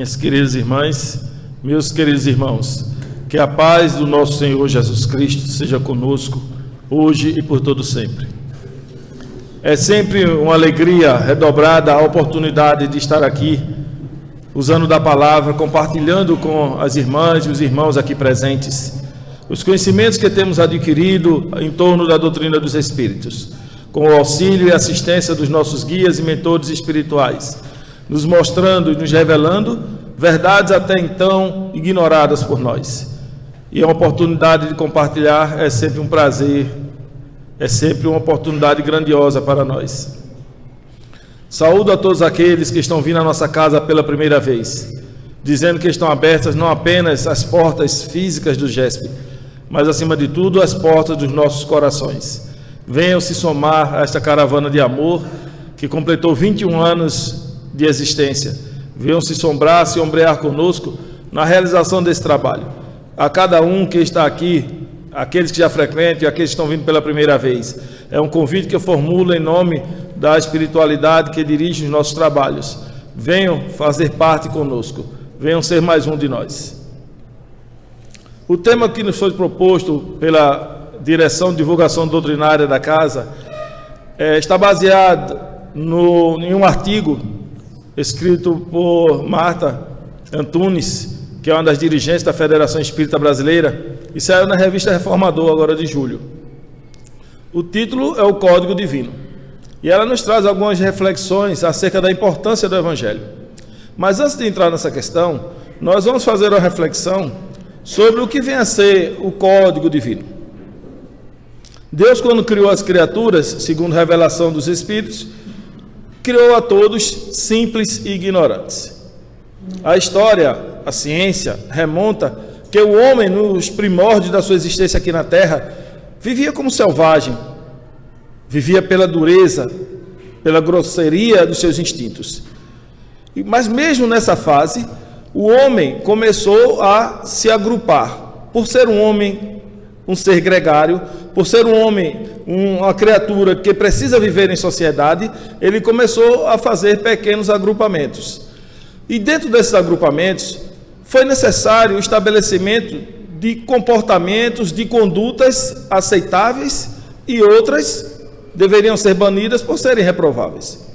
Minhas queridas irmãs, meus queridos irmãos, que a paz do nosso Senhor Jesus Cristo seja conosco, hoje e por todo sempre. É sempre uma alegria redobrada a oportunidade de estar aqui, usando da palavra, compartilhando com as irmãs e os irmãos aqui presentes, os conhecimentos que temos adquirido em torno da doutrina dos Espíritos, com o auxílio e assistência dos nossos guias e mentores espirituais, nos mostrando e nos revelando verdades até então ignoradas por nós. E a oportunidade de compartilhar é sempre um prazer, é sempre uma oportunidade grandiosa para nós. Saúdo a todos aqueles que estão vindo à nossa casa pela primeira vez, dizendo que estão abertas não apenas as portas físicas do GESP, mas acima de tudo as portas dos nossos corações. Venham se somar a esta caravana de amor que completou 21 anos de existência. Venham se ombrear conosco na realização desse trabalho. A cada um que está aqui, aqueles que já frequentam e aqueles que estão vindo pela primeira vez, é um convite que eu formulo em nome da espiritualidade que dirige os nossos trabalhos. Venham fazer parte conosco, venham ser mais um de nós. O tema que nos foi proposto pela direção de divulgação doutrinária da casa está baseado em um artigo escrito por Marta Antunes, que é uma das dirigentes da Federação Espírita Brasileira, e saiu na revista Reformador agora de julho. O título é o Código Divino, e ela nos traz algumas reflexões acerca da importância do Evangelho. Mas antes de entrar nessa questão, nós vamos fazer uma reflexão sobre o que vem a ser o Código Divino. Deus, quando criou as criaturas, segundo a revelação dos Espíritos, criou a todos simples e ignorantes. A história, a ciência, remonta que o homem, nos primórdios da sua existência aqui na Terra, vivia como selvagem, vivia pela dureza, pela grosseria dos seus instintos. Mas mesmo nessa fase, o homem começou a se agrupar. Por ser um homem, um ser gregário, por ser um homem, uma criatura que precisa viver em sociedade, ele começou a fazer pequenos agrupamentos. E dentro desses agrupamentos, foi necessário o estabelecimento de comportamentos, de condutas aceitáveis e outras deveriam ser banidas por serem reprováveis.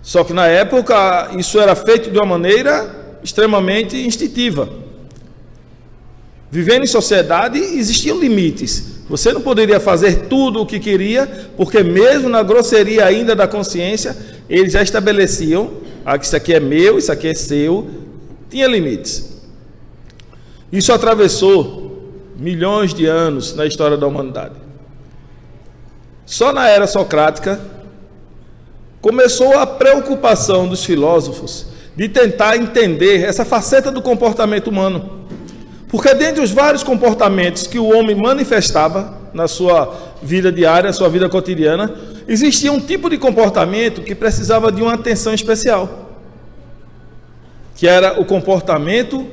Só que na época isso era feito de uma maneira extremamente instintiva. Vivendo em sociedade existiam limites. Você não poderia fazer tudo o que queria, porque mesmo na grosseria ainda da consciência, eles já estabeleciam: isso aqui é meu, isso aqui é seu. Tinha limites. Isso atravessou milhões de anos na história da humanidade. Só na era socrática começou a preocupação dos filósofos de tentar entender essa faceta do comportamento humano. Porque dentre os vários comportamentos que o homem manifestava na sua vida diária, na sua vida cotidiana, existia um tipo de comportamento que precisava de uma atenção especial, que era o comportamento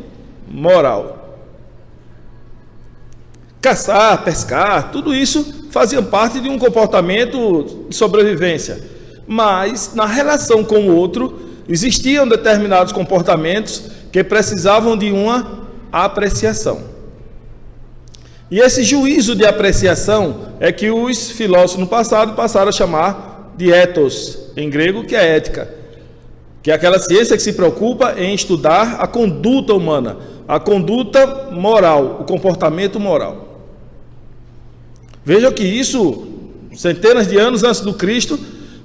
moral. Caçar, pescar, tudo isso fazia parte de um comportamento de sobrevivência. Mas na relação com o outro, existiam determinados comportamentos que precisavam de uma apreciação. E esse juízo de apreciação é que os filósofos no passado passaram a chamar de ethos, em grego, que é ética, que é aquela ciência que se preocupa em estudar a conduta humana, a conduta moral, o comportamento moral. Vejam que isso, centenas de anos antes do Cristo,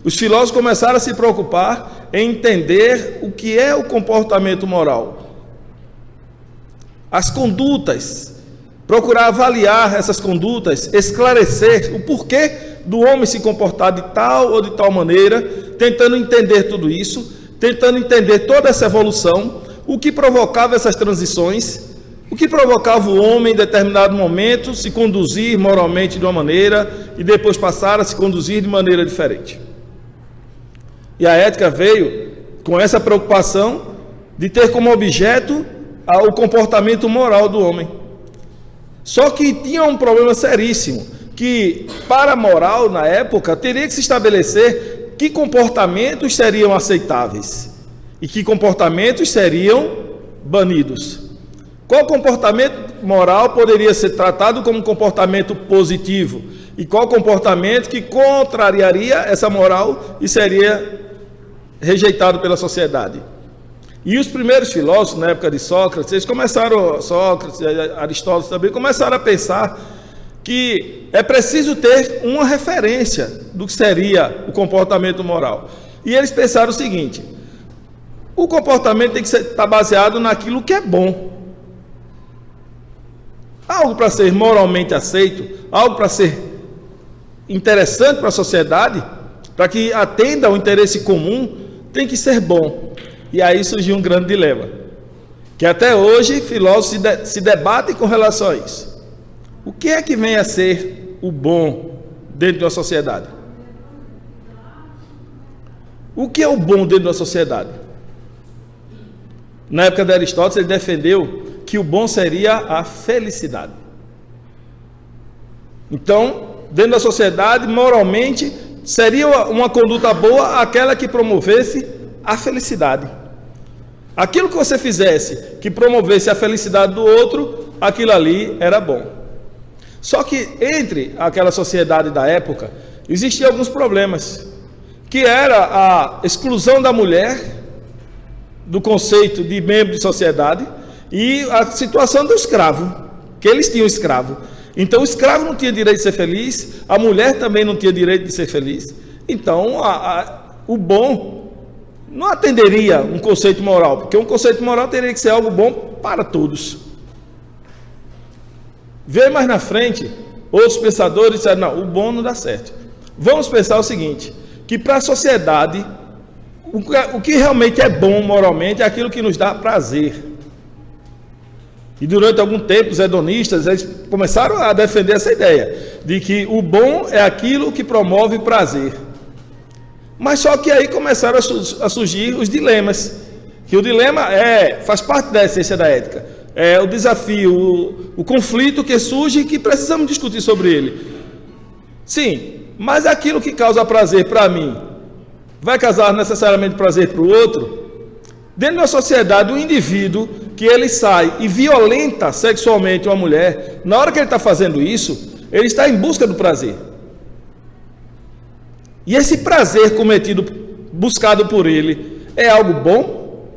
os filósofos começaram a se preocupar em entender o que é o comportamento moral, as condutas, procurar avaliar essas condutas, esclarecer o porquê do homem se comportar de tal ou de tal maneira, tentando entender tudo isso, tentando entender toda essa evolução, o que provocava essas transições, o que provocava o homem em determinado momento se conduzir moralmente de uma maneira e depois passar a se conduzir de maneira diferente. E a ética veio com essa preocupação de ter como objeto o comportamento moral do homem. Só que tinha um problema seríssimo, que para a moral na época teria que se estabelecer que comportamentos seriam aceitáveis. e que comportamentos seriam banidos. Qual comportamento moral poderia ser tratado como comportamento positivo? E qual comportamento que contrariaria essa moral e seria rejeitado pela sociedade? E os primeiros filósofos, na época de Sócrates, eles começaram, Sócrates, Aristóteles também, começaram a pensar que é preciso ter uma referência do que seria o comportamento moral. E eles pensaram o seguinte: o comportamento tem que estar baseado naquilo que é bom. Algo para ser moralmente aceito, algo para ser interessante para a sociedade, para que atenda ao interesse comum, tem que ser bom. E aí surgiu um grande dilema, que até hoje filósofos se debatem com relação a isso. O que é que vem a ser o bom dentro de uma sociedade? O que é o bom dentro de uma sociedade? Na época de Aristóteles, ele defendeu que o bom seria a felicidade. Então, dentro da sociedade, moralmente, seria uma conduta boa aquela que promovesse a felicidade. Aquilo que você fizesse que promovesse a felicidade do outro, aquilo ali era bom. Só que entre aquela sociedade da época, existiam alguns problemas, que era a exclusão da mulher do conceito de membro de sociedade e a situação do escravo, que eles tinham escravo. Então o escravo não tinha direito de ser feliz, a mulher também não tinha direito de ser feliz. Então o bom não atenderia um conceito moral, porque um conceito moral teria que ser algo bom para todos. Vê mais na frente, outros pensadores disseram: não, o bom não dá certo. Vamos pensar o seguinte, que para a sociedade, o que realmente é bom moralmente é aquilo que nos dá prazer. E durante algum tempo os hedonistas eles começaram a defender essa ideia, de que o bom é aquilo que promove prazer. Mas só que aí começaram a surgir os dilemas, que o dilema faz parte da essência da ética. É o desafio, o conflito que surge e que precisamos discutir sobre ele. Sim, mas aquilo que causa prazer para mim, vai causar necessariamente prazer para o outro? Dentro de uma sociedade, o indivíduo que ele sai e violenta sexualmente uma mulher, na hora que ele está fazendo isso, ele está em busca do prazer. E esse prazer cometido, buscado por ele, é algo bom?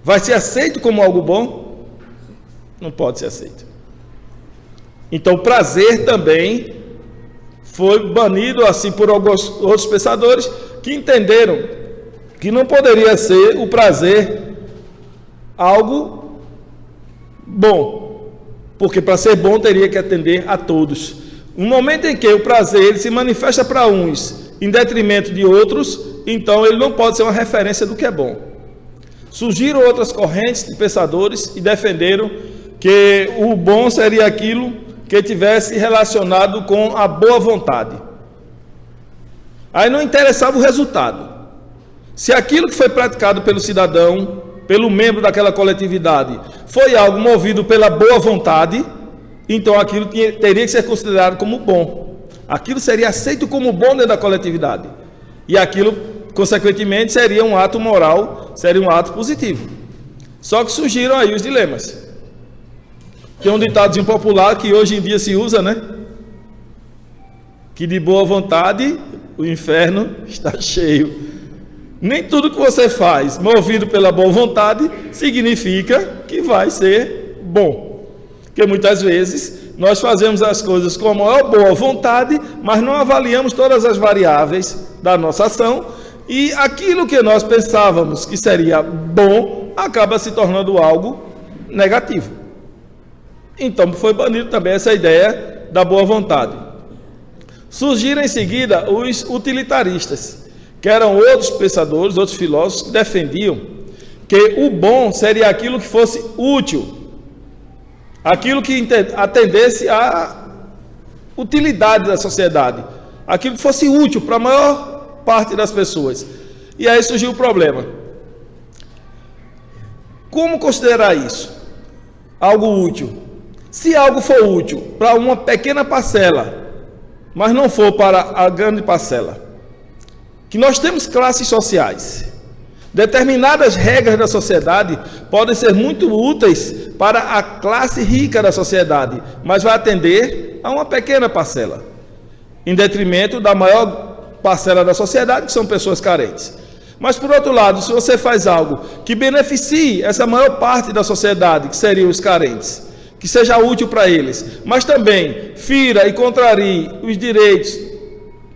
Vai ser aceito como algo bom? Não pode ser aceito. Então o prazer também foi banido assim por alguns outros pensadores que entenderam que não poderia ser o prazer algo bom, porque para ser bom teria que atender a todos. No momento em que o prazer ele se manifesta para uns em detrimento de outros, então ele não pode ser uma referência do que é bom. Surgiram outras correntes de pensadores e defenderam que o bom seria aquilo que tivesse relacionado com a boa vontade. Aí não interessava o resultado. Se aquilo que foi praticado pelo cidadão, pelo membro daquela coletividade, foi algo movido pela boa vontade, então aquilo teria que ser considerado como bom. Aquilo seria aceito como bom dentro da coletividade. E aquilo, consequentemente, seria um ato moral, seria um ato positivo. Só que surgiram aí os dilemas. Tem um ditadozinho popular que hoje em dia se usa, né? Que de boa vontade o inferno está cheio. Nem tudo que você faz, movido pela boa vontade, significa que vai ser bom. Porque muitas vezes nós fazemos as coisas com a maior boa vontade, mas não avaliamos todas as variáveis da nossa ação, e aquilo que nós pensávamos que seria bom, acaba se tornando algo negativo. Então foi banido também essa ideia da boa vontade. Surgiram em seguida os utilitaristas, que eram outros pensadores, outros filósofos que defendiam que o bom seria aquilo que fosse útil, aquilo que atendesse à utilidade da sociedade, aquilo que fosse útil para a maior parte das pessoas. E aí surgiu o problema. Como considerar isso? Algo útil. Se algo for útil para uma pequena parcela, mas não for para a grande parcela, que nós temos classes sociais. Determinadas regras da sociedade podem ser muito úteis para a classe rica da sociedade, mas vai atender a uma pequena parcela, em detrimento da maior parcela da sociedade, que são pessoas carentes. Mas, por outro lado, se você faz algo que beneficie essa maior parte da sociedade, que seriam os carentes, que seja útil para eles, mas também fira e contrarie os direitos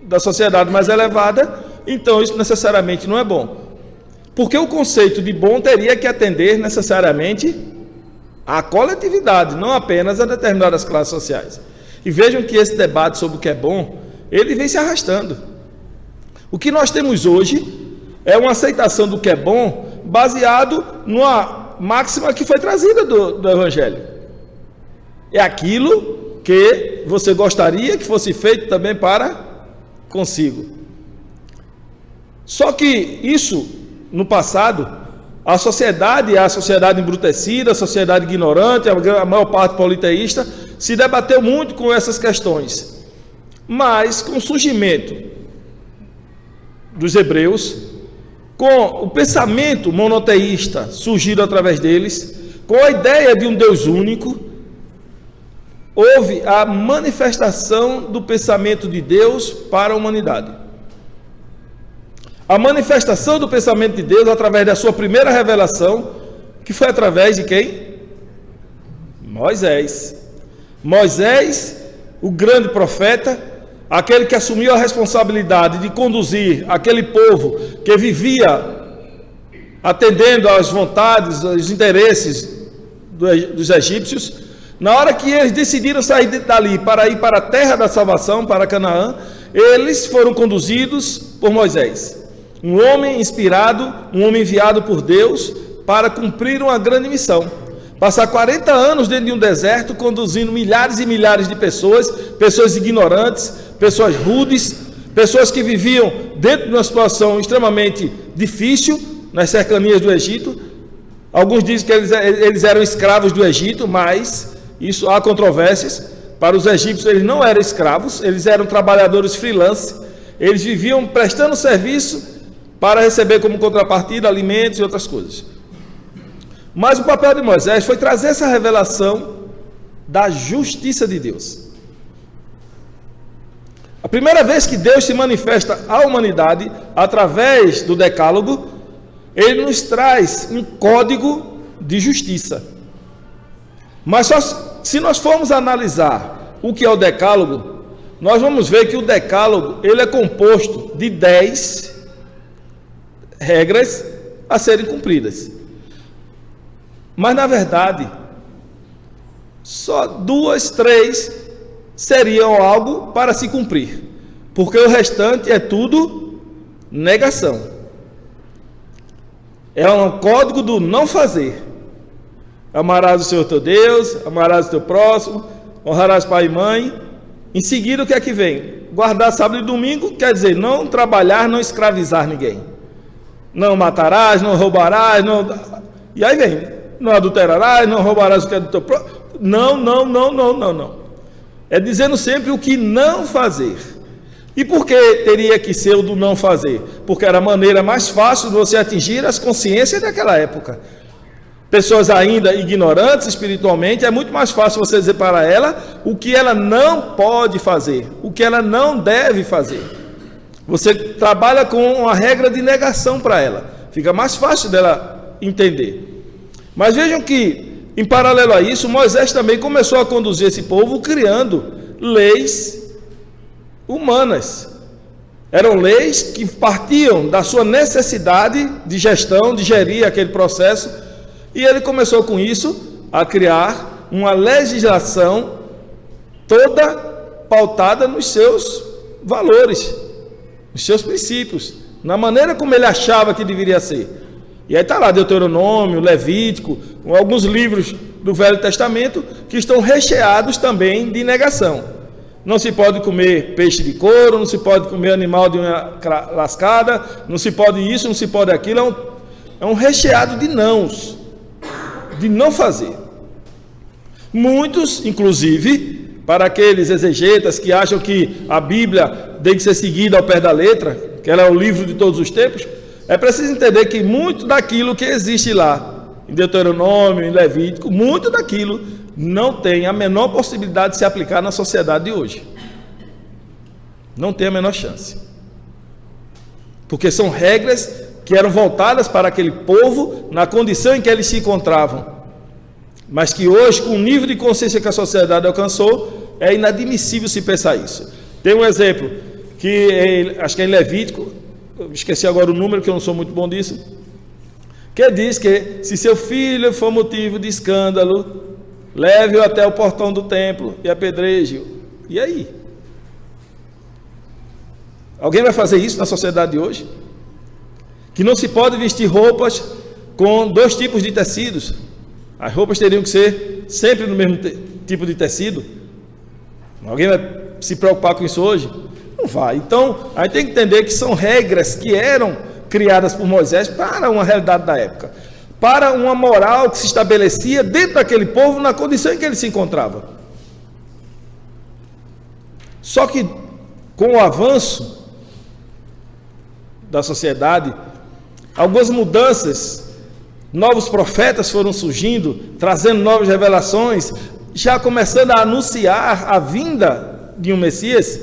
da sociedade mais elevada, então isso necessariamente não é bom. Porque o conceito de bom teria que atender necessariamente à coletividade, não apenas a determinadas classes sociais. E vejam que esse debate sobre o que é bom, ele vem se arrastando. O que nós temos hoje é uma aceitação do que é bom baseado numa máxima que foi trazida do Evangelho. É aquilo que você gostaria que fosse feito também para consigo. Só que isso, no passado, a sociedade embrutecida, a sociedade ignorante, a maior parte politeísta, se debateu muito com essas questões. Mas, com o surgimento dos hebreus, com o pensamento monoteísta surgido através deles, com a ideia de um Deus único, houve a manifestação do pensamento de Deus para a humanidade. A manifestação do pensamento de Deus através da sua primeira revelação, que foi através de quem? Moisés. Moisés, o grande profeta, aquele que assumiu a responsabilidade de conduzir aquele povo que vivia atendendo às vontades, aos interesses dos egípcios. Na hora que eles decidiram sair dali para ir para a terra da salvação, para Canaã, eles foram conduzidos por Moisés, um homem inspirado, um homem enviado por Deus para cumprir uma grande missão. Passar 40 anos dentro de um deserto, conduzindo milhares e milhares de pessoas, pessoas ignorantes, pessoas rudes, pessoas que viviam dentro de uma situação extremamente difícil, nas cercanias do Egito. Alguns dizem que eles eram escravos do Egito, mas isso há controvérsias. Para os egípcios eles não eram escravos, eles eram trabalhadores freelance, eles viviam prestando serviço para receber como contrapartida alimentos e outras coisas. Mas o papel de Moisés foi trazer essa revelação da justiça de Deus. A primeira vez que Deus se manifesta à humanidade através do Decálogo, ele nos traz um código de justiça. Mas só se nós formos analisar o que é o Decálogo, nós vamos ver que o Decálogo ele é composto de 10 regras a serem cumpridas. Mas na verdade, só 2, 3 seriam algo para se cumprir, porque o restante é tudo negação. É um código do não fazer. Amarás o Senhor teu Deus, amarás o teu próximo, honrarás pai e mãe. Em seguida, o que é que vem? Guardar sábado e domingo quer dizer não trabalhar, não escravizar ninguém. Não matarás, não roubarás, não... E aí vem, não adulterarás, não roubarás o que é do teu próximo. Não. É dizendo sempre o que não fazer. E por que teria que ser o do não fazer? Porque era a maneira mais fácil de você atingir as consciências daquela época. Pessoas ainda ignorantes espiritualmente, é muito mais fácil você dizer para ela o que ela não pode fazer, o que ela não deve fazer. Você trabalha com uma regra de negação para ela, fica mais fácil dela entender. Mas vejam que, em paralelo a isso, Moisés também começou a conduzir esse povo criando leis humanas. Eram leis que partiam da sua necessidade de gestão, de gerir aquele processo. E ele começou com isso a criar uma legislação toda pautada nos seus valores, nos seus princípios, na maneira como ele achava que deveria ser. E aí está lá Deuteronômio, Levítico, alguns livros do Velho Testamento que estão recheados também de negação. Não se pode comer peixe de couro, não se pode comer animal de unha lascada, não se pode isso, não se pode aquilo. É um recheado de nãos, de não fazer. Muitos, inclusive, para aqueles exegetas que acham que a Bíblia tem que ser seguida ao pé da letra, que ela é o livro de todos os tempos, é preciso entender que muito daquilo que existe lá, em Deuteronômio, em Levítico, muito daquilo não tem a menor possibilidade de se aplicar na sociedade de hoje. Não tem a menor chance. Porque são regras que eram voltadas para aquele povo na condição em que eles se encontravam. Mas que hoje, com o nível de consciência que a sociedade alcançou, é inadmissível se pensar isso. Tem um exemplo, que acho que é em Levítico, esqueci agora o número, que eu não sou muito bom disso, que diz que se seu filho for motivo de escândalo, leve-o até o portão do templo e apedreje-o. E aí? Alguém vai fazer isso na sociedade de hoje? Que não se pode vestir roupas com 2 tipos de tecidos. As roupas teriam que ser sempre no mesmo tipo de tecido. Alguém vai se preocupar com isso hoje? Não vai. Então, a gente tem que entender que são regras que eram criadas por Moisés para uma realidade da época, para uma moral que se estabelecia dentro daquele povo na condição em que ele se encontrava. Só que, com o avanço da sociedade, algumas mudanças, novos profetas foram surgindo, trazendo novas revelações, já começando a anunciar a vinda de um Messias,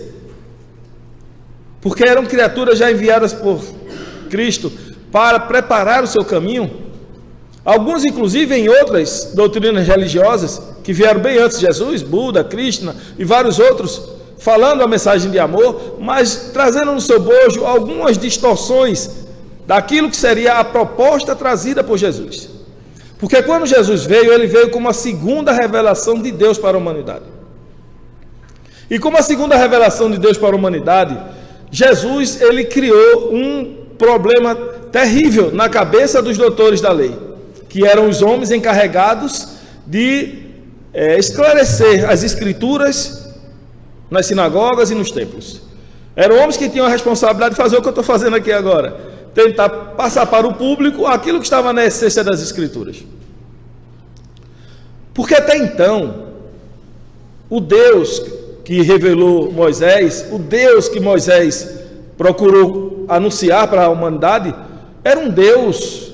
porque eram criaturas já enviadas por Cristo para preparar o seu caminho. Alguns, inclusive, em outras doutrinas religiosas que vieram bem antes de Jesus, Buda, Krishna e vários outros, falando a mensagem de amor, mas trazendo no seu bojo algumas distorções daquilo que seria a proposta trazida por Jesus. Porque quando Jesus veio, ele veio como a segunda revelação de Deus para a humanidade. E como a segunda revelação de Deus para a humanidade, Jesus, ele criou um problema terrível na cabeça dos doutores da lei, que eram os homens encarregados de esclarecer as escrituras nas sinagogas e nos templos. Eram homens que tinham a responsabilidade de fazer o que eu estou fazendo aqui agora, tentar passar para o público aquilo que estava na essência das escrituras. Porque até então, o Deus que revelou Moisés, o Deus que Moisés procurou anunciar para a humanidade, era um Deus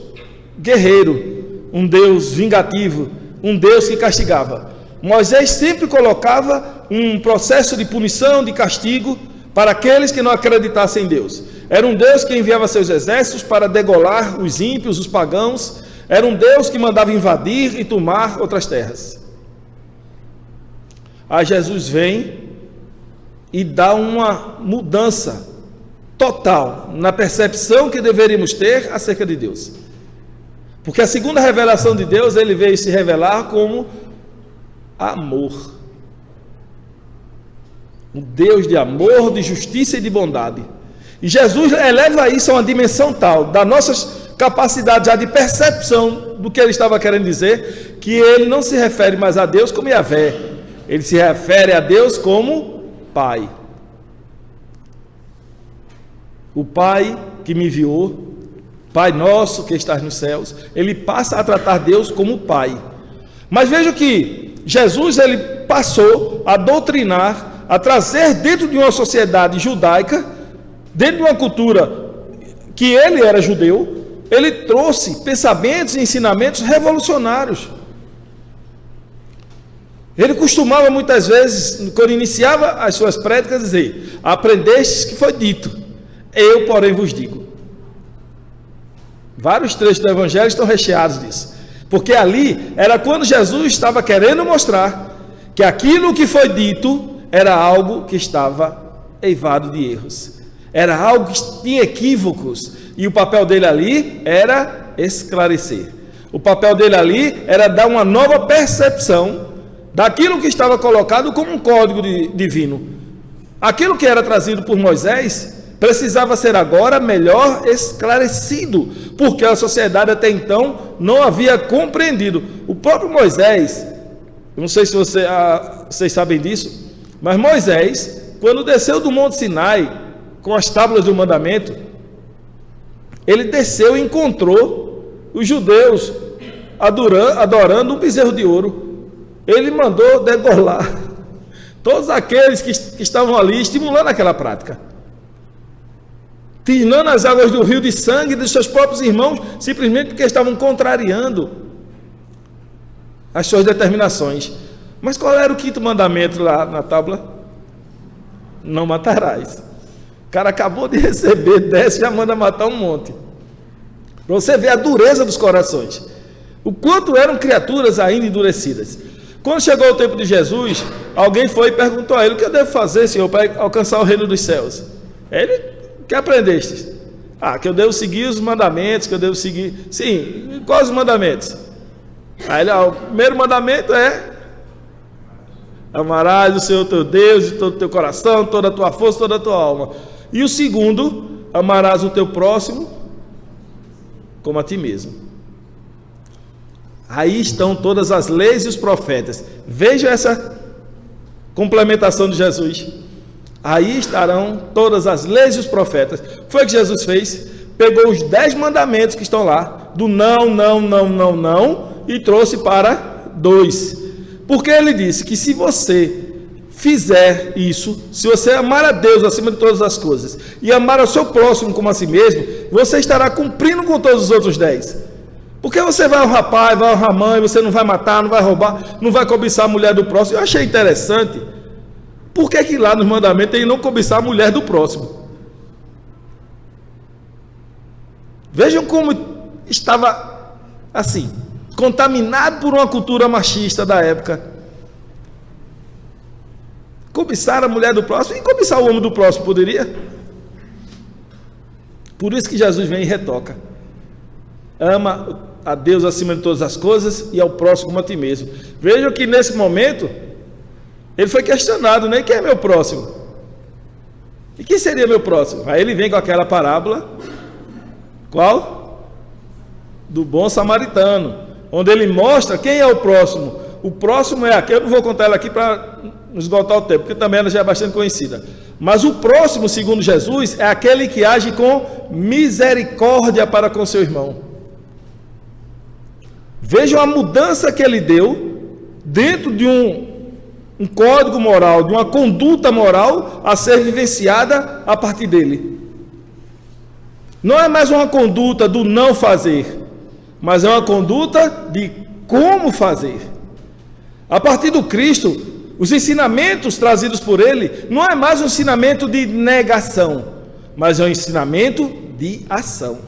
guerreiro, um Deus vingativo, um Deus que castigava. Moisés sempre colocava um processo de punição, de castigo, para aqueles que não acreditassem em Deus. Era um Deus que enviava seus exércitos para degolar os ímpios, os pagãos. Era um Deus que mandava invadir e tomar outras terras. Aí Jesus vem e dá uma mudança total na percepção que deveríamos ter acerca de Deus. Porque a segunda revelação de Deus, ele veio se revelar como amor. Um Deus de amor, de justiça e de bondade. E Jesus eleva isso a uma dimensão tal, da nossas capacidades já de percepção do que ele estava querendo dizer, que ele não se refere mais a Deus como Yahvé, ele se refere a Deus como Pai. O Pai que me enviou, Pai nosso que estás nos céus, ele passa a tratar Deus como Pai. Mas veja que Jesus, ele passou a doutrinar, a trazer dentro de uma sociedade judaica, dentro de uma cultura que ele era judeu, ele trouxe pensamentos e ensinamentos revolucionários. Ele costumava muitas vezes, quando iniciava as suas prédicas, dizer: aprendestes que foi dito, eu porém vos digo. Vários trechos do Evangelho estão recheados disso, porque ali era quando Jesus estava querendo mostrar que aquilo que foi dito era algo que estava eivado de erros, era algo que tinha equívocos, e o papel dele ali era esclarecer. O papel dele ali era dar uma nova percepção daquilo que estava colocado como um código divino. Aquilo que era trazido por Moisés precisava ser agora melhor esclarecido, porque a sociedade até então não havia compreendido. O próprio Moisés, eu não sei se vocês sabem disso, mas Moisés, quando desceu do Monte Sinai com as tábuas do mandamento, ele desceu e encontrou os judeus adorando um bezerro de ouro. Ele mandou degolar todos aqueles que estavam ali estimulando aquela prática. tirando as águas do rio de sangue dos seus próprios irmãos, simplesmente porque estavam contrariando as suas determinações. Mas qual era o quinto mandamento lá na tábua? Não matarás. O cara acabou de receber, desce e já manda matar um monte. Para você ver a dureza dos corações. O quanto eram criaturas ainda endurecidas. Quando chegou o tempo de Jesus, alguém foi e perguntou a ele: o que eu devo fazer, Senhor, para alcançar o reino dos céus? Ele: o que aprendeste? Que eu devo seguir os mandamentos, que eu devo seguir... Sim, quais os mandamentos? Aí ele: o primeiro mandamento é: amarás o Senhor teu Deus de todo o teu coração, toda a tua força, toda a tua alma. E o segundo: amarás o teu próximo como a ti mesmo. Aí estão todas as leis e os profetas. Veja essa complementação de Jesus. Aí estarão todas as leis e os profetas. Foi o que Jesus fez. Pegou os 10 mandamentos que estão lá, do não, não, não, não, não, e trouxe para 2. Porque ele disse que se você fizer isso, se você amar a Deus acima de todas as coisas e amar ao seu próximo como a si mesmo, você estará cumprindo com todos os outros 10. Porque você vai honrar pai, vai honrar mãe, você não vai matar, não vai roubar, não vai cobiçar a mulher do próximo. Eu achei interessante. Por que lá nos mandamentos tem não cobiçar a mulher do próximo? Vejam como estava assim, contaminado por uma cultura machista da época. Cobiçar a mulher do próximo e cobiçar o homem do próximo poderia? Por isso que Jesus vem e retoca. Ama a Deus acima de todas as coisas e ao próximo como a ti mesmo. Vejam que nesse momento ele foi questionado, né? Quem é meu próximo? E quem seria meu próximo? Aí ele vem com aquela parábola. Qual? Do bom samaritano, onde ele mostra quem é o próximo. O próximo é aquele, eu não vou contar ela aqui para não esgotar o tempo, porque também ela já é bastante conhecida. Mas o próximo, segundo Jesus, é aquele que age com misericórdia para com seu irmão. Vejam a mudança que ele deu dentro de um código moral, de uma conduta moral a ser vivenciada a partir dele. Não é mais uma conduta do não fazer, mas é uma conduta de como fazer. A partir do Cristo, os ensinamentos trazidos por ele não é mais um ensinamento de negação, mas é um ensinamento de ação.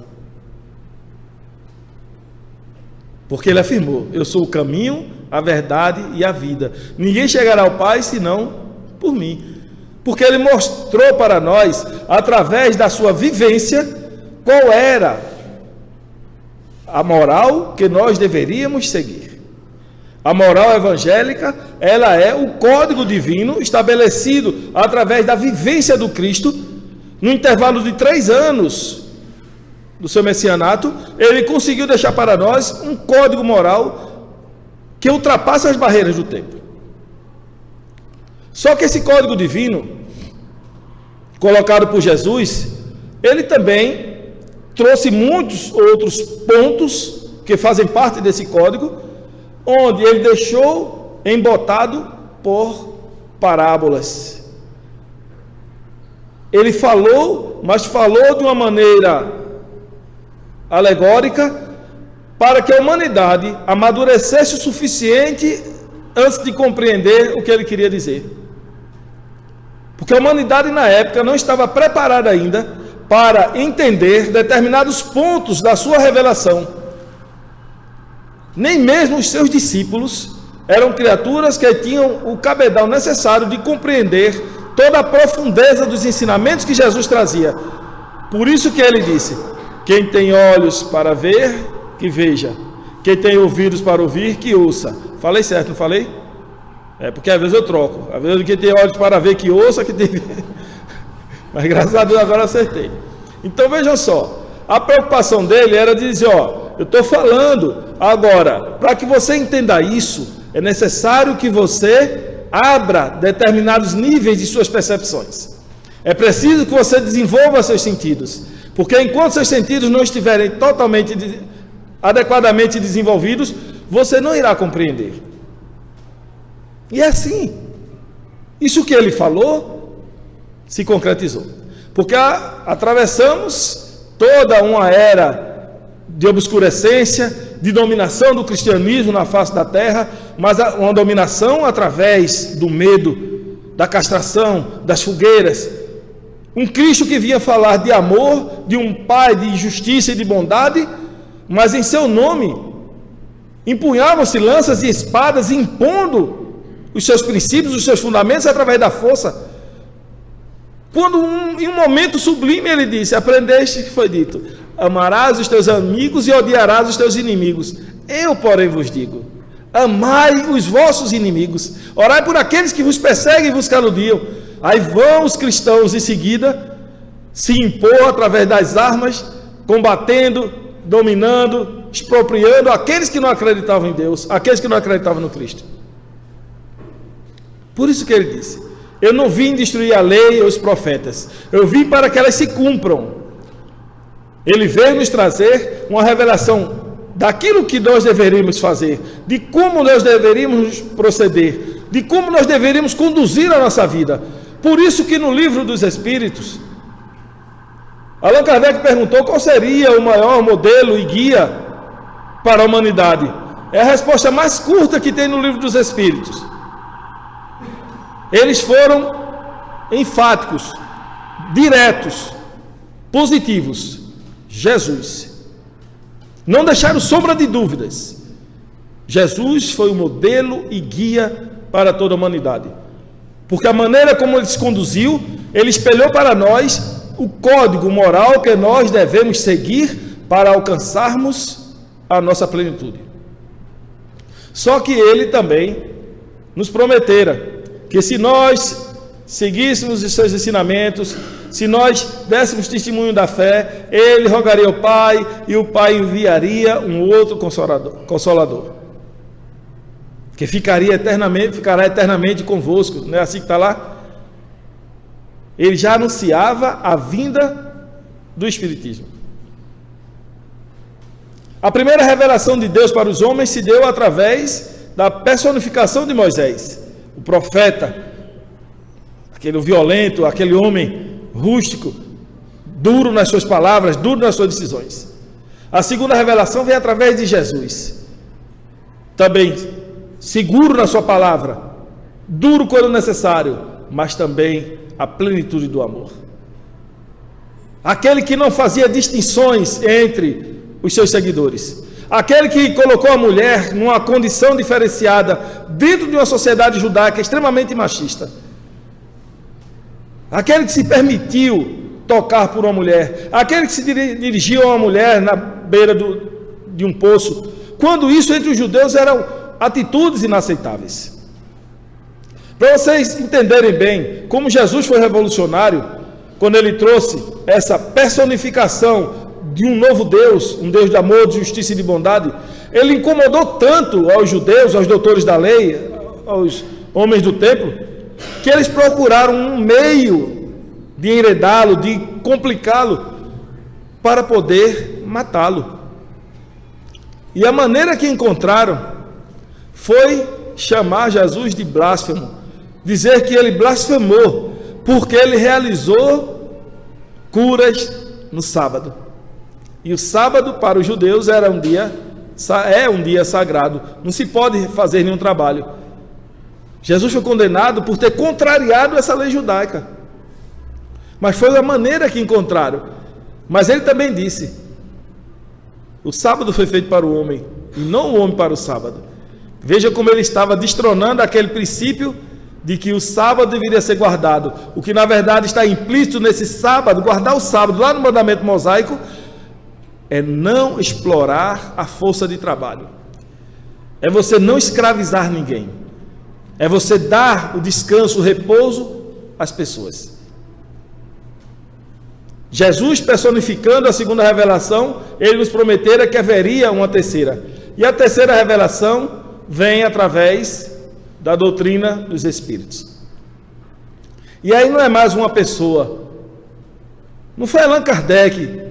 Porque ele afirmou: eu sou o caminho, a verdade e a vida. Ninguém chegará ao Pai senão por mim. Porque ele mostrou para nós, através da sua vivência, qual era a moral que nós deveríamos seguir. A moral evangélica, ela é o código divino estabelecido através da vivência do Cristo, no intervalo de 3 anos do seu messianato. Ele conseguiu deixar para nós um código moral que ultrapassa as barreiras do tempo. Só que esse código divino, colocado por Jesus, ele também trouxe muitos outros pontos que fazem parte desse código, onde ele deixou embotado por parábolas. Ele falou, mas falou de uma maneira alegórica, para que a humanidade amadurecesse o suficiente antes de compreender o que ele queria dizer. Porque a humanidade na época não estava preparada ainda para entender determinados pontos da sua revelação. Nem mesmo os seus discípulos eram criaturas que tinham o cabedal necessário de compreender toda a profundeza dos ensinamentos que Jesus trazia. Por isso que ele disse: quem tem olhos para ver, que veja. Quem tem ouvidos para ouvir, que ouça. Falei certo, não falei? Porque às vezes eu troco. Às vezes quem tem olhos para ver, que ouça, que tem... Mas graças a Deus agora acertei. Então vejam só, a preocupação dele era dizer: eu estou falando agora, para que você entenda isso, é necessário que você abra determinados níveis de suas percepções. É preciso que você desenvolva seus sentidos, porque enquanto seus sentidos não estiverem totalmente, adequadamente desenvolvidos, você não irá compreender. E é assim, isso que ele falou se concretizou. porque atravessamos toda uma era de obscurecência, de dominação do cristianismo na face da terra, mas uma dominação através do medo, da castração, das fogueiras. Um Cristo que vinha falar de amor, de um Pai de justiça e de bondade, mas em seu nome empunhavam-se lanças e espadas, impondo os seus princípios, os seus fundamentos através da força. Quando em um momento sublime ele disse: aprendeste que foi dito, amarás os teus amigos e odiarás os teus inimigos. Eu, porém, vos digo, amai os vossos inimigos, orai por aqueles que vos perseguem e vos caluniam. Aí vão os cristãos em seguida se impor através das armas, combatendo, dominando, expropriando aqueles que não acreditavam em Deus, aqueles que não acreditavam no Cristo. Por isso que ele disse: eu não vim destruir a lei ou os profetas, eu vim para que elas se cumpram. Ele veio nos trazer uma revelação daquilo que nós deveríamos fazer, de como nós deveríamos proceder, de como nós deveríamos conduzir a nossa vida. Por isso que no livro dos Espíritos, Allan Kardec perguntou qual seria o maior modelo e guia para a humanidade. É a resposta mais curta que tem no livro dos Espíritos. Eles foram enfáticos, diretos, positivos: Jesus. Não deixaram sombra de dúvidas. Jesus foi o modelo e guia para toda a humanidade, porque a maneira como ele se conduziu, ele espelhou para nós o código moral que nós devemos seguir para alcançarmos a nossa plenitude. Só que ele também nos prometera que se nós seguíssemos os seus ensinamentos, se nós dessemos testemunho da fé, ele rogaria ao Pai e o Pai enviaria um outro consolador, que ficará eternamente convosco. Não é assim que está lá? Ele já anunciava a vinda do Espiritismo. A primeira revelação de Deus para os homens se deu através da personificação de Moisés, o profeta, aquele violento, aquele homem rústico, duro nas suas palavras, duro nas suas decisões. A segunda revelação vem através de Jesus, também seguro na sua palavra, duro quando necessário, mas também a plenitude do amor. Aquele que não fazia distinções entre os seus seguidores, aquele que colocou a mulher numa condição diferenciada dentro de uma sociedade judaica extremamente machista, aquele que se permitiu tocar por uma mulher, aquele que se dirigiu a uma mulher na beira de um poço, quando isso entre os judeus eram atitudes inaceitáveis. Para vocês entenderem bem como Jesus foi revolucionário, quando ele trouxe essa personificação de um novo Deus, um Deus de amor, de justiça e de bondade, ele incomodou tanto aos judeus, aos doutores da lei, aos homens do templo, que eles procuraram um meio de enredá-lo, de complicá-lo, para poder matá-lo. E a maneira que encontraram foi chamar Jesus de blasfemo, dizer que ele blasfemou, porque ele realizou curas no sábado. E o sábado para os judeus é um dia sagrado, não se pode fazer nenhum trabalho. Jesus foi condenado por ter contrariado essa lei judaica, mas foi a maneira que encontraram. Mas ele também disse: o sábado foi feito para o homem e não o homem para o sábado. Veja como ele estava destronando aquele princípio de que o sábado deveria ser guardado. O que na verdade está implícito nesse sábado, guardar o sábado lá no mandamento mosaico, é não explorar a força de trabalho, é você não escravizar ninguém, é você dar o descanso, o repouso às pessoas. Jesus, personificando a segunda revelação, ele nos prometera que haveria uma terceira, e a terceira revelação vem através da doutrina dos Espíritos. E aí não é mais uma pessoa, não foi Allan Kardec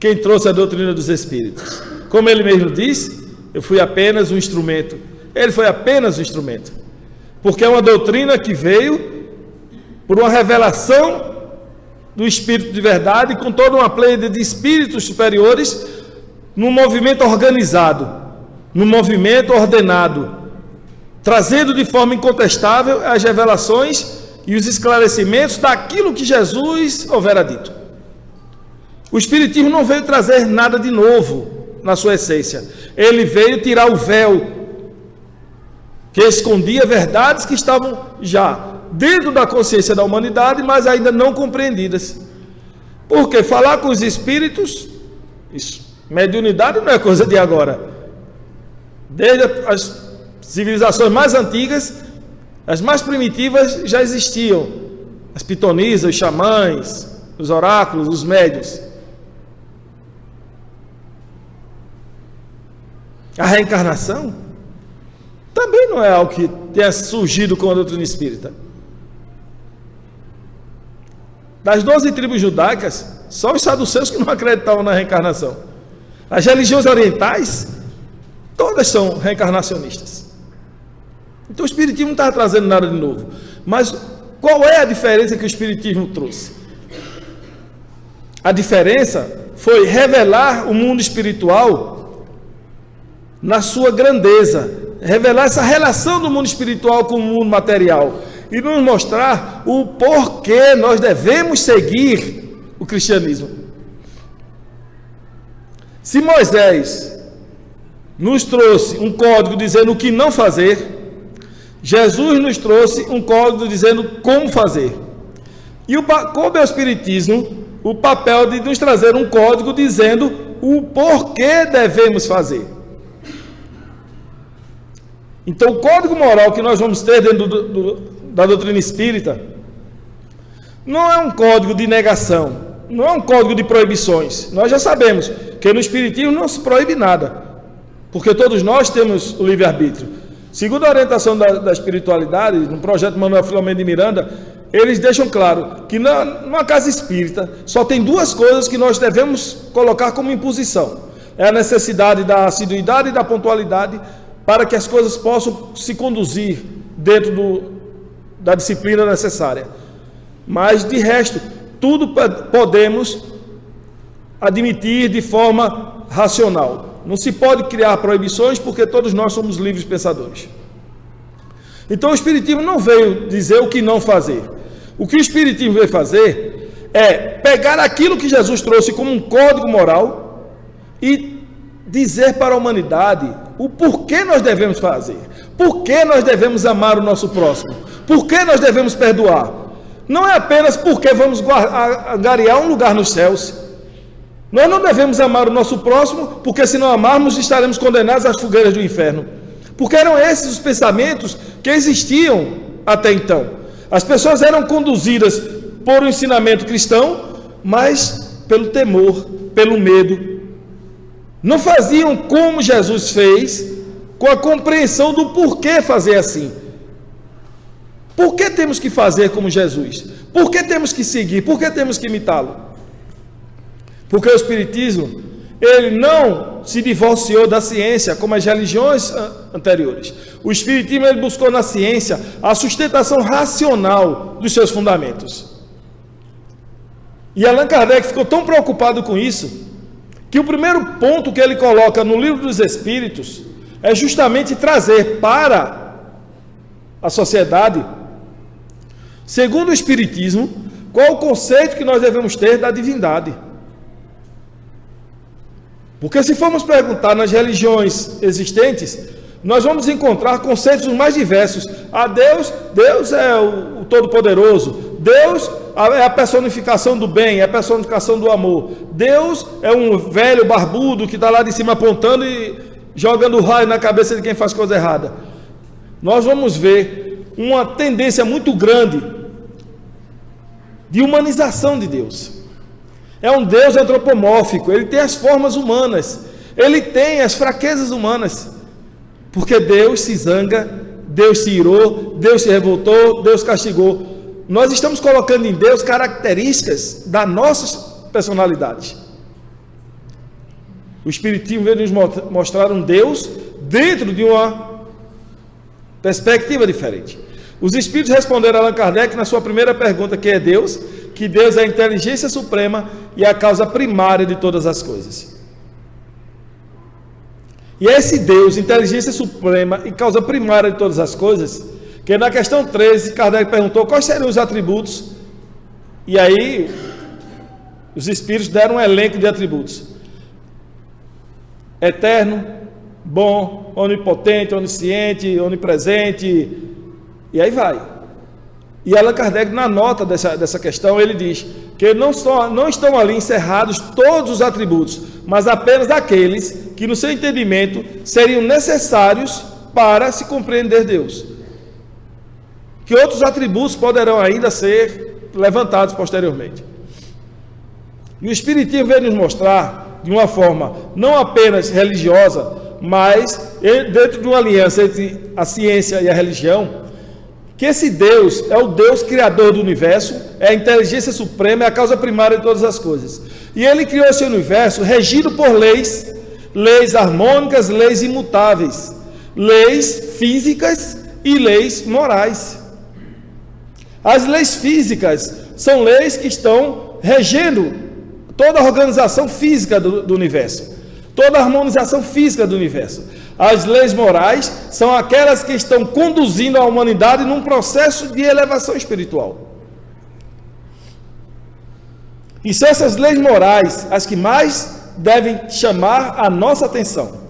quem trouxe a doutrina dos Espíritos. Como ele mesmo disse, eu fui apenas um instrumento. Ele foi apenas um instrumento, porque é uma doutrina que veio por uma revelação do Espírito de verdade, com toda uma pleia de espíritos superiores, num movimento organizado, num movimento ordenado, trazendo de forma incontestável as revelações e os esclarecimentos daquilo que Jesus houvera dito. O Espiritismo não veio trazer nada de novo na sua essência. Ele veio tirar o véu que escondia verdades que estavam já dentro da consciência da humanidade, mas ainda não compreendidas. Porque falar com os espíritos, isso, mediunidade não é coisa de agora. Desde as civilizações mais antigas, as mais primitivas já existiam. As pitonisas, os xamãs, os oráculos, os médiuns. A reencarnação também não é algo que tenha surgido com a doutrina espírita. Das 12 tribos judaicas, só os saduceus que não acreditavam na reencarnação. As religiões orientais, todas são reencarnacionistas. Então o Espiritismo não estava trazendo nada de novo. Mas qual é a diferença que o Espiritismo trouxe? A diferença foi revelar o mundo espiritual na sua grandeza, revelar essa relação do mundo espiritual com o mundo material e nos mostrar o porquê nós devemos seguir o cristianismo. Se Moisés nos trouxe um código dizendo o que não fazer, Jesus nos trouxe um código dizendo como fazer. E coube ao Espiritismo o papel de nos trazer um código dizendo o porquê devemos fazer. Então, o código moral que nós vamos ter dentro da doutrina espírita não é um código de negação, não é um código de proibições. Nós já sabemos que no Espiritismo não se proíbe nada, porque todos nós temos o livre-arbítrio. Segundo a orientação da espiritualidade, no projeto Manuel Filomeno de Miranda, eles deixam claro que numa casa espírita só tem duas coisas que nós devemos colocar como imposição. É a necessidade da assiduidade e da pontualidade, para que as coisas possam se conduzir dentro da disciplina necessária. Mas, de resto, tudo podemos admitir de forma racional. Não se pode criar proibições, porque todos nós somos livres pensadores. Então, o Espiritismo não veio dizer o que não fazer. O que o Espiritismo veio fazer é pegar aquilo que Jesus trouxe como um código moral e dizer para a humanidade o porquê nós devemos fazer, por que nós devemos amar o nosso próximo, por que nós devemos perdoar. Não é apenas porque vamos angariar um lugar nos céus. Nós não devemos amar o nosso próximo, porque se não amarmos estaremos condenados às fogueiras do inferno. Porque eram esses os pensamentos que existiam até então. As pessoas eram conduzidas por um ensinamento cristão, mas pelo temor, pelo medo. Não faziam como Jesus fez, com a compreensão do porquê fazer assim. Por que temos que fazer como Jesus? Por que temos que seguir? Por que temos que imitá-lo? Porque o Espiritismo, ele não se divorciou da ciência, como as religiões anteriores. O Espiritismo, ele buscou na ciência a sustentação racional dos seus fundamentos. E Allan Kardec ficou tão preocupado com isso, que o primeiro ponto que ele coloca no Livro dos Espíritos é justamente trazer para a sociedade, segundo o Espiritismo, qual o conceito que nós devemos ter da divindade. Porque se formos perguntar nas religiões existentes, nós vamos encontrar conceitos mais diversos. Deus é o Todo-Poderoso, Deus é a personificação do bem, é a personificação do amor. Deus é um velho barbudo que está lá de cima apontando e jogando raio na cabeça de quem faz coisa errada. Nós vamos ver uma tendência muito grande de humanização de Deus. É um Deus antropomórfico, ele tem as formas humanas, ele tem as fraquezas humanas, porque Deus se zanga, Deus se irou, Deus se revoltou, Deus castigou. Nós estamos colocando em Deus características da nossa personalidade. O Espiritismo veio nos mostrar um Deus dentro de uma perspectiva diferente. Os Espíritos responderam a Allan Kardec na sua primeira pergunta, que é Deus, que Deus é a inteligência suprema e a causa primária de todas as coisas. E é esse Deus, inteligência suprema e causa primária de todas as coisas, que na questão 13, Kardec perguntou quais seriam os atributos, e aí os espíritos deram um elenco de atributos: eterno, bom, onipotente, onisciente, onipresente, e aí vai. E Allan Kardec, na nota dessa questão, ele diz que não estão ali encerrados todos os atributos, mas apenas aqueles que, no seu entendimento, seriam necessários para se compreender Deus. Que outros atributos poderão ainda ser levantados posteriormente. E o Espiritismo veio nos mostrar, de uma forma não apenas religiosa, mas dentro de uma aliança entre a ciência e a religião, que esse Deus é o Deus criador do universo, é a inteligência suprema, é a causa primária de todas as coisas. E ele criou esse universo regido por leis harmônicas, leis imutáveis, leis físicas e leis morais. As leis físicas são leis que estão regendo toda a organização física do universo, toda a harmonização física do universo. As leis morais são aquelas que estão conduzindo a humanidade num processo de elevação espiritual. E são essas leis morais as que mais devem chamar a nossa atenção.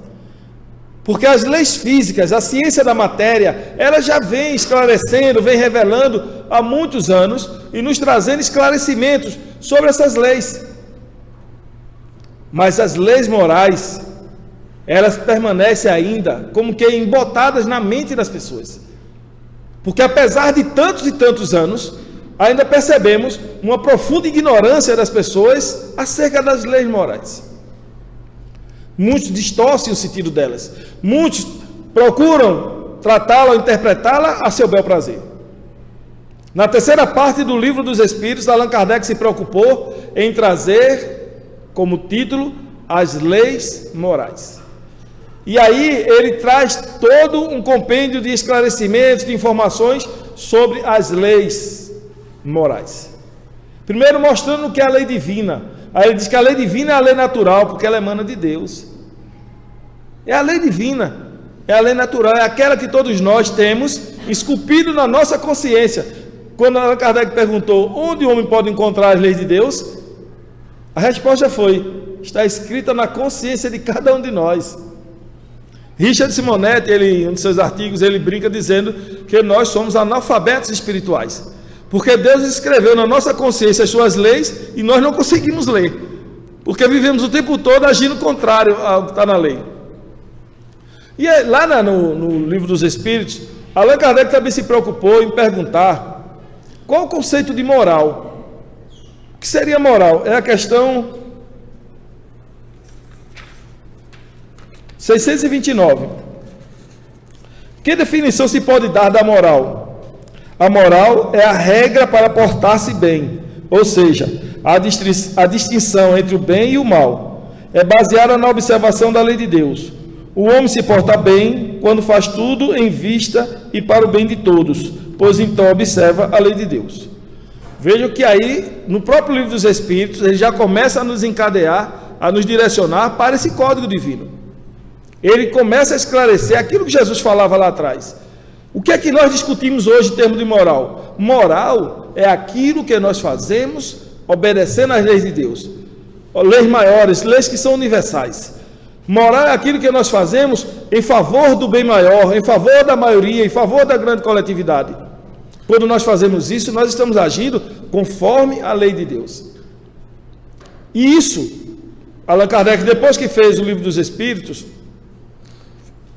Porque as leis físicas, a ciência da matéria, ela já vem esclarecendo, vem revelando há muitos anos e nos trazendo esclarecimentos sobre essas leis. Mas as leis morais, elas permanecem ainda como que embotadas na mente das pessoas. Porque apesar de tantos e tantos anos, ainda percebemos uma profunda ignorância das pessoas acerca das leis morais. Muitos distorcem o sentido delas. Muitos procuram tratá-la ou interpretá-la a seu bel prazer. Na terceira parte do Livro dos Espíritos, Allan Kardec se preocupou em trazer como título as leis morais. E aí ele traz todo um compêndio de esclarecimentos, de informações sobre as leis morais. Primeiro mostrando o que é a lei divina. Aí ele diz que a lei divina é a lei natural, porque ela emana de Deus. É a lei divina, é a lei natural, é aquela que todos nós temos esculpido na nossa consciência. Quando Allan Kardec perguntou onde o homem pode encontrar as leis de Deus, a resposta foi: está escrita na consciência de cada um de nós. Richard Simonetti, em um de seus artigos, ele brinca dizendo que nós somos analfabetos espirituais, porque Deus escreveu na nossa consciência as suas leis e nós não conseguimos ler, porque vivemos o tempo todo agindo contrário ao que está na lei. E lá no Livro dos Espíritos, Allan Kardec também se preocupou em perguntar qual o conceito de moral. O que seria moral? É a questão 629. Que definição se pode dar da moral? A moral é a regra para portar-se bem, ou seja, a distinção entre o bem e o mal. É baseada na observação da lei de Deus. O homem se porta bem quando faz tudo em vista e para o bem de todos, pois então observa a lei de Deus. Vejam que aí, no próprio Livro dos Espíritos, ele já começa a nos encadear, a nos direcionar para esse código divino. Ele começa a esclarecer aquilo que Jesus falava lá atrás. O que é que nós discutimos hoje em termos de moral? Moral é aquilo que nós fazemos obedecendo às leis de Deus. Leis maiores, leis que são universais. Moral é aquilo que nós fazemos em favor do bem maior, em favor da maioria, em favor da grande coletividade. Quando nós fazemos isso, nós estamos agindo conforme a lei de Deus. E isso, Allan Kardec, depois que fez o Livro dos Espíritos,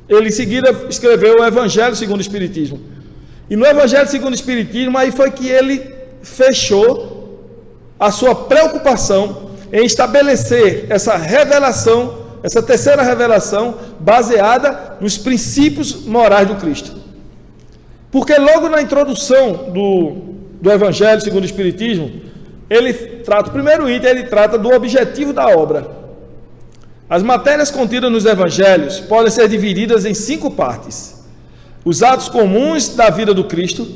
ele em seguida escreveu o Evangelho segundo o Espiritismo. E no Evangelho segundo o Espiritismo, aí foi que ele fechou a sua preocupação em estabelecer essa revelação, essa terceira revelação, baseada nos princípios morais do Cristo. Porque logo na introdução do Evangelho segundo o Espiritismo, ele trata, o primeiro item, ele trata do objetivo da obra. As matérias contidas nos evangelhos podem ser divididas em 5 partes: os atos comuns da vida do Cristo,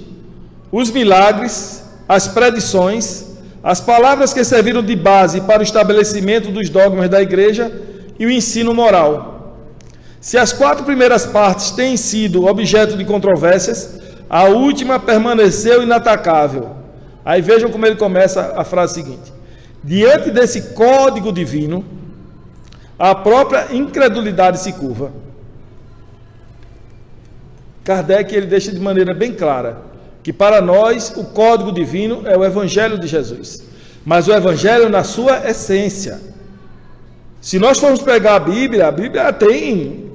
os milagres, as predições, as palavras que serviram de base para o estabelecimento dos dogmas da igreja e o ensino moral. Se as 4 primeiras partes têm sido objeto de controvérsias, a última permaneceu inatacável. Aí vejam como ele começa a frase seguinte: diante desse código divino, a própria incredulidade se curva. Kardec ele deixa de maneira bem clara que para nós o código divino é o Evangelho de Jesus, mas o Evangelho na sua essência. Se nós formos pegar a Bíblia tem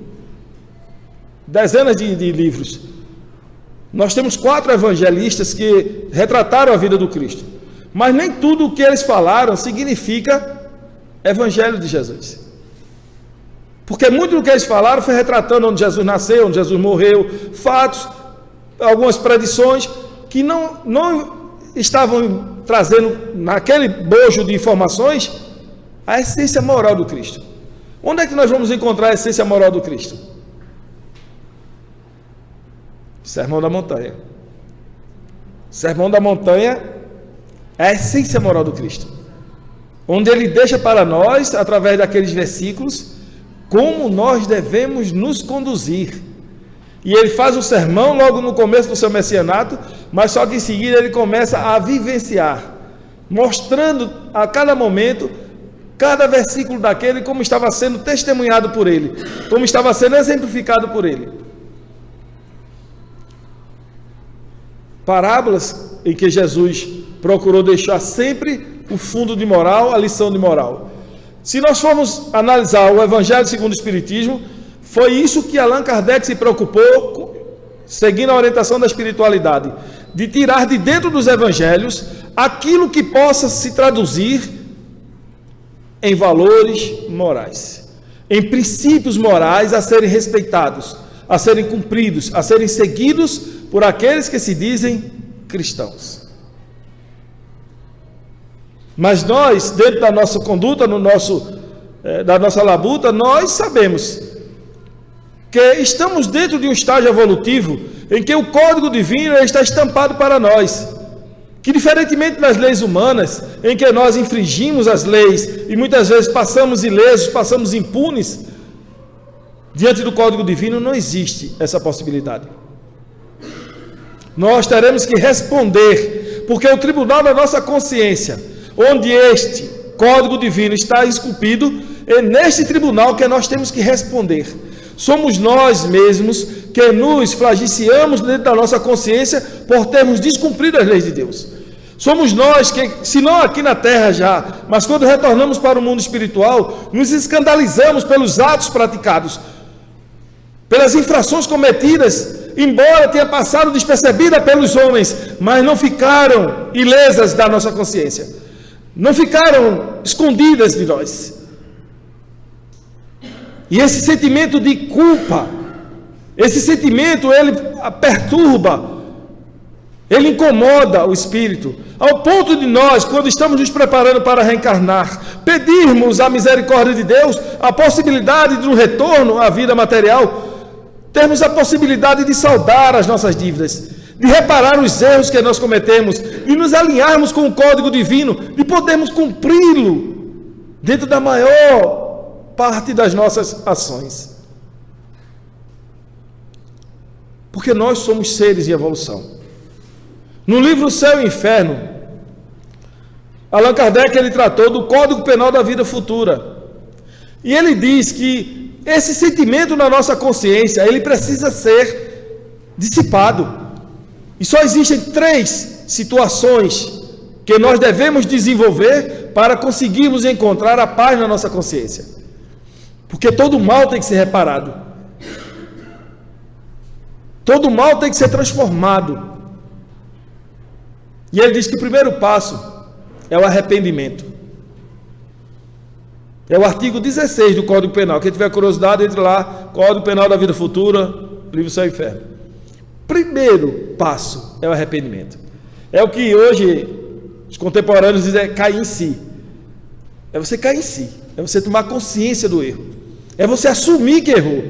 dezenas de livros. Nós temos 4 evangelistas que retrataram a vida do Cristo, mas nem tudo o que eles falaram significa Evangelho de Jesus, porque muito do que eles falaram foi retratando onde Jesus nasceu, onde Jesus morreu, fatos, algumas predições que não estavam trazendo naquele bojo de informações a essência moral do Cristo. Onde é que nós vamos encontrar a essência moral do Cristo? Sermão da Montanha. Sermão da Montanha é a essência moral do Cristo, onde ele deixa para nós, através daqueles versículos, como nós devemos nos conduzir. E ele faz o sermão logo no começo do seu messianato, mas só que em seguida ele começa a vivenciar, mostrando a cada momento, cada versículo daquele, como estava sendo testemunhado por ele, como estava sendo exemplificado por ele. Parábolas em que Jesus procurou deixar sempre o fundo de moral, a lição de moral. Se nós formos analisar o Evangelho segundo o Espiritismo, foi isso que Allan Kardec se preocupou, seguindo a orientação da espiritualidade, de tirar de dentro dos evangelhos aquilo que possa se traduzir em valores morais, em princípios morais a serem respeitados, a serem cumpridos, a serem seguidos por aqueles que se dizem cristãos. Mas nós, dentro da nossa conduta, da nossa labuta, nós sabemos que estamos dentro de um estágio evolutivo em que o código divino está estampado para nós, que diferentemente das leis humanas, em que nós infringimos as leis e muitas vezes passamos ilesos, passamos impunes, diante do código divino não existe essa possibilidade. Nós teremos que responder, porque o tribunal da nossa consciência, onde este código divino está esculpido, é neste tribunal que nós temos que responder. Somos nós mesmos que nos flagiciamos dentro da nossa consciência por termos descumprido as leis de Deus. Somos nós que, se não aqui na terra já, mas quando retornamos para o mundo espiritual, nos escandalizamos pelos atos praticados, pelas infrações cometidas, embora tenha passado despercebida pelos homens, mas não ficaram ilesas da nossa consciência, não ficaram escondidas de nós. E esse sentimento de culpa, esse sentimento, ele perturba, ele incomoda o espírito, ao ponto de nós, quando estamos nos preparando para reencarnar, pedirmos a misericórdia de Deus, a possibilidade de um retorno à vida material, termos a possibilidade de saldar as nossas dívidas, de reparar os erros que nós cometemos, de nos alinharmos com o código divino, de podermos cumpri-lo dentro da maior parte das nossas ações. Porque nós somos seres em evolução. No livro Céu e Inferno, Allan Kardec ele tratou do Código Penal da Vida Futura. E ele diz que esse sentimento na nossa consciência, ele precisa ser dissipado. E só existem 3 situações que nós devemos desenvolver para conseguirmos encontrar a paz na nossa consciência. Porque todo mal tem que ser reparado. Todo mal tem que ser transformado. E ele diz que o primeiro passo é o arrependimento. É o artigo 16 do Código Penal. Quem tiver curiosidade, entre lá, Código Penal da Vida Futura, livro Céu e Inferno. Primeiro passo é o arrependimento. É o que hoje os contemporâneos dizem, cair em si. É você cair em si. É você tomar consciência do erro. É você assumir que errou.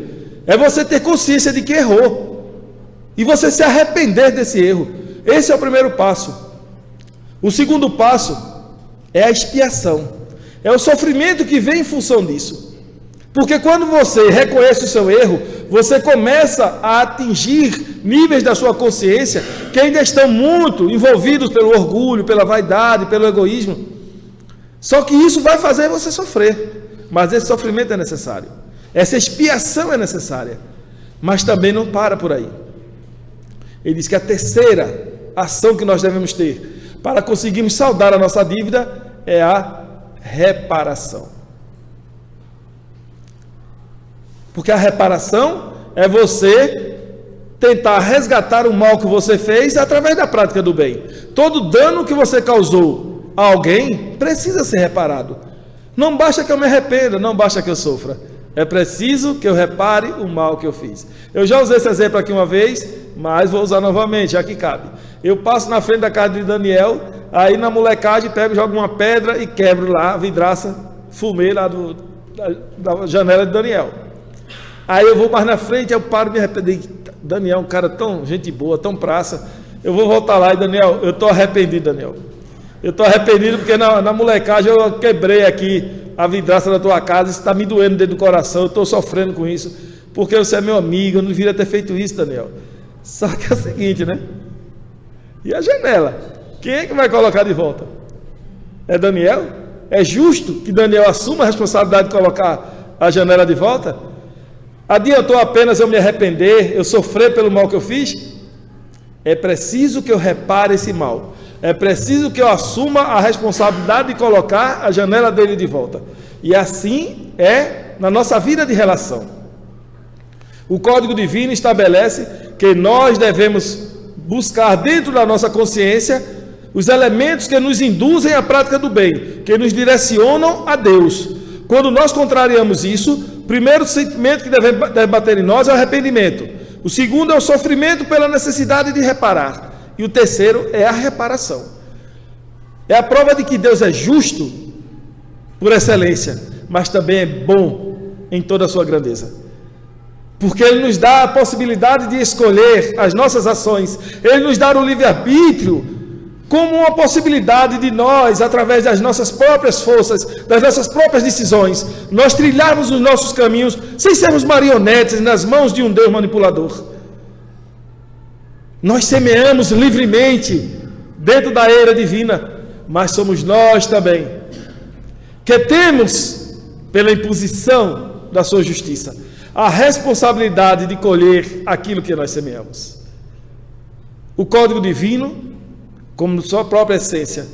É você ter consciência de que errou. E você se arrepender desse erro. Esse é o primeiro passo. O segundo passo é a expiação. É o sofrimento que vem em função disso. Porque quando você reconhece o seu erro, você começa a atingir níveis da sua consciência que ainda estão muito envolvidos pelo orgulho, pela vaidade, pelo egoísmo. Só que isso vai fazer você sofrer. Mas esse sofrimento é necessário. Essa expiação é necessária. Mas também não para por aí. Ele diz que a terceira ação que nós devemos ter para conseguirmos saldar a nossa dívida é a reparação. Porque a reparação é você tentar resgatar o mal que você fez através da prática do bem. Todo dano que você causou a alguém precisa ser reparado. Não basta que eu me arrependa, não basta que eu sofra. É preciso que eu repare o mal que eu fiz. Eu já usei esse exemplo aqui uma vez, mas vou usar novamente, já que cabe. Eu passo na frente da casa de Daniel, aí na molecagem pego, jogo uma pedra e quebro lá a vidraça, fumê lá da janela de Daniel. Aí eu vou mais na frente, eu paro e me arrependo. Daniel, um cara tão gente boa, tão praça. Eu vou voltar lá e Daniel, eu estou arrependido, Daniel. Eu estou arrependido porque na molecagem eu quebrei aqui a vidraça da tua casa, isso está me doendo dentro do coração, eu estou sofrendo com isso, porque você é meu amigo, eu não deveria ter feito isso, Daniel. Só que é o seguinte, né? E a janela? Quem é que vai colocar de volta? É Daniel? É justo que Daniel assuma a responsabilidade de colocar a janela de volta? Adiantou apenas eu me arrepender, eu sofrer pelo mal que eu fiz? É preciso que eu repare esse mal. É preciso que eu assuma a responsabilidade de colocar a janela dele de volta. E assim é na nossa vida de relação. O Código Divino estabelece que nós devemos buscar dentro da nossa consciência os elementos que nos induzem à prática do bem, que nos direcionam a Deus. Quando nós contrariamos isso, o primeiro sentimento que deve bater em nós é o arrependimento. O segundo é o sofrimento pela necessidade de reparar. E o terceiro é a reparação. É a prova de que Deus é justo por excelência, mas também é bom em toda a sua grandeza. Porque Ele nos dá a possibilidade de escolher as nossas ações. Ele nos dá o livre-arbítrio como uma possibilidade de nós, através das nossas próprias forças, das nossas próprias decisões, nós trilharmos os nossos caminhos sem sermos marionetes nas mãos de um Deus manipulador. Nós semeamos livremente dentro da era divina, mas somos nós também que temos, pela imposição da sua justiça, a responsabilidade de colher aquilo que nós semeamos. O Código Divino, como sua própria essência,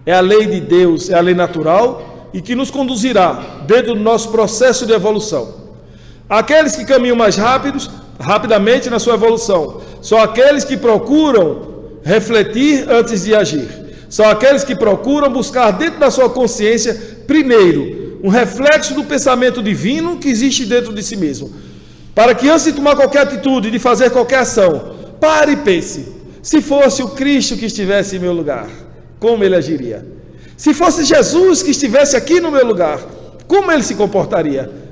é a lei de Deus, é a lei natural e que nos conduzirá dentro do nosso processo de evolução. Aqueles que caminham mais rapidamente na sua evolução, são aqueles que procuram refletir antes de agir. São aqueles que procuram buscar dentro da sua consciência, primeiro, um reflexo do pensamento divino que existe dentro de si mesmo. Para que antes de tomar qualquer atitude, de fazer qualquer ação, pare e pense: se fosse o Cristo que estivesse em meu lugar, como ele agiria? Se fosse Jesus que estivesse aqui no meu lugar, como ele se comportaria?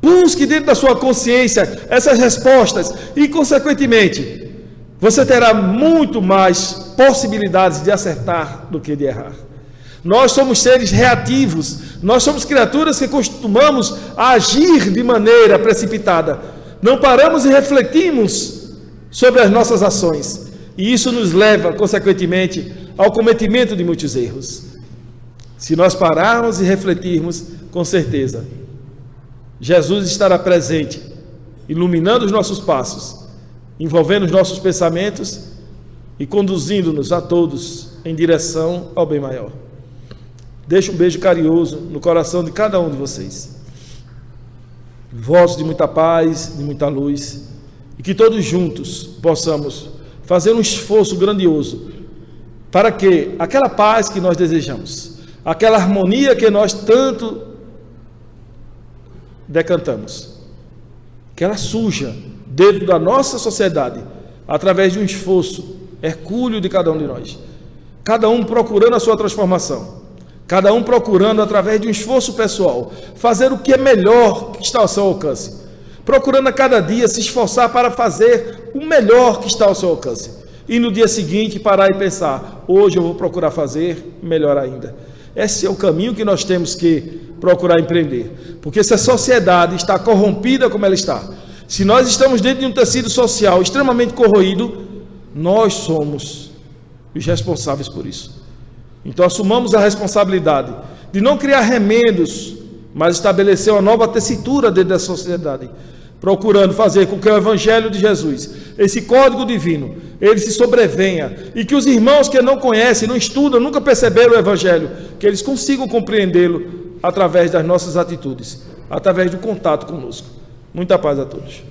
Busque dentro da sua consciência essas respostas e, consequentemente, você terá muito mais possibilidades de acertar do que de errar. Nós somos seres reativos, nós somos criaturas que costumamos agir de maneira precipitada. Não paramos e refletimos sobre as nossas ações. E isso nos leva, consequentemente, ao cometimento de muitos erros. Se nós pararmos e refletirmos, com certeza, Jesus estará presente, iluminando os nossos passos, envolvendo os nossos pensamentos e conduzindo-nos a todos em direção ao bem maior. Deixo um beijo carinhoso no coração de cada um de vocês. Votos de muita paz, de muita luz, e que todos juntos possamos fazer um esforço grandioso para que aquela paz que nós desejamos, aquela harmonia que nós tanto decantamos, que ela surja dentro da nossa sociedade, através de um esforço hercúleo de cada um de nós, cada um procurando a sua transformação, cada um procurando, através de um esforço pessoal, fazer o que é melhor que está ao seu alcance, procurando a cada dia se esforçar para fazer o melhor que está ao seu alcance, E no dia seguinte parar e pensar, hoje eu vou procurar fazer melhor ainda. Esse é o caminho que nós temos que procurar empreender. Porque se a sociedade está corrompida como ela está, se nós estamos dentro de um tecido social extremamente corroído, nós somos os responsáveis por isso. Então assumamos a responsabilidade de não criar remendos, mas estabelecer uma nova tessitura dentro da sociedade, procurando fazer com que o Evangelho de Jesus, esse código divino, ele se sobrevenha, e que os irmãos que não conhecem, não estudam, nunca perceberam o Evangelho, que eles consigam compreendê-lo através das nossas atitudes, através do contato conosco. Muita paz a todos.